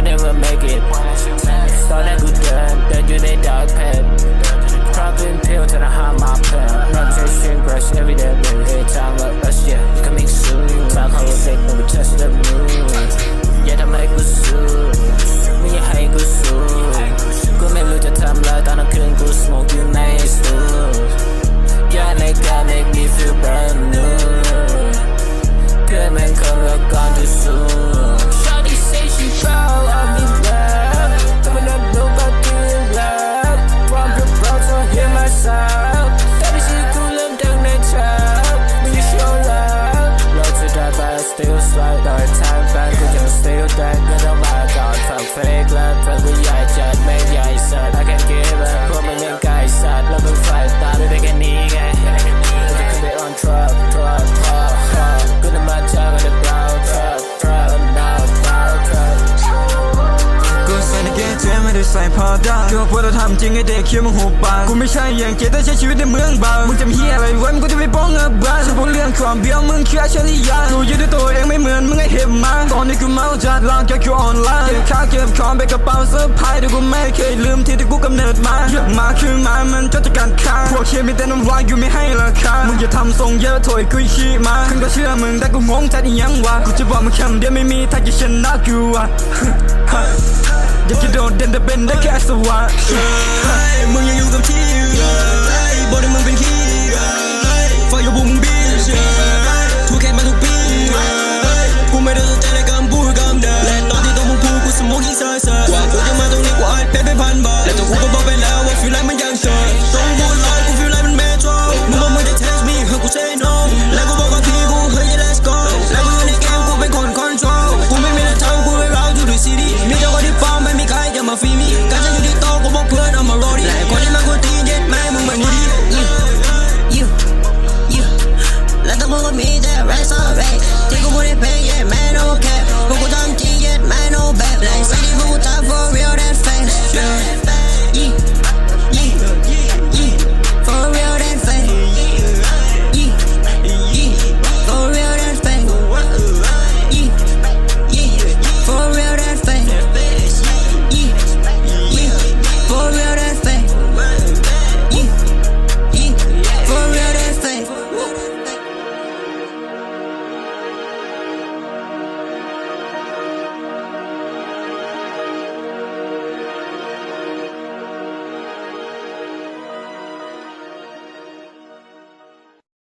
you never make it ตอนแรกกูเดินอยู่ใน dark path Popping pill till I hide my plan Meditation brush every day every time I rush yeah coming soon บางเขาเด็กมันไป touch the moon อย่าทำให้กูสู้ไม่อยากให้กูสู้กูไม่รู้จะทำอะไรตอนกลางคืนกู smoke อยู่ในสตู Yeah nigga make me feel brand new เพื่อนแม่งคนละก่อนที่สู้ Shawty say she proud of me black แต่ไม่ได้รู้ว่ากูยังรัก From the broad to hear myself แต่ไม่ใช่กูเริ่มดังในเช้าไม่ได้ show love เราจะได้ but I still slide ต่อ time back กูยัง still dead ก็ต้องมาก่อน fuck fake love เพื่อนกูใหญ่จัดไม่ใหญ่สัตว์ I can't give up พวกมึงยังไก่สัตว์แล้วมึงไฟตาด้วยแค่นี้ไงกูจะขึ้นไป on truck กูจะมาเจอกันใน brown truck now truck กูใส่ในเกมเทไม่ได้ใส่พอได้กูพูดแล้วทำจริงไอเด็กเคี้ยวมึงหูปากกูไม่ใช่อย่างเกตแต่ใช้ชีวิตในเมืองบางมึงจะมีเฮียอะไรไว้มึงก็จะไปป้องเงินบ้านฉันพูดเรื่องความเบี้ยวมึงแค่เฉลี่ยกูยืดด้วยตัวเองไม่เหมือนมึงไอเห็บมาตอนนี้กูเมาจัดลองแค่คิวออนไลน์เก็บข้าวเก็บของไปกระเป๋าเสื้อผ้าแต่กูไม่เคยลืมที่กูกำเนิดมาเยอะมาคือมามันจดจากการค้าพวกเชียร์มีแต่น้ำลายกูไม่ให้ราคามึงอย่าทำทรงเยอะถอยกูขี้มาขึ้นก็เชื่อมึงแต่กูงงแท้อีหยังวะกูจะบอกมึงคำเดียวไม่มีทางจะชนะกูอ่ะอยากจะโดดเด่นแต่เป็นได้แค่สวะมึงยังอยู่กับที่บอกได้มึงเป็นขี้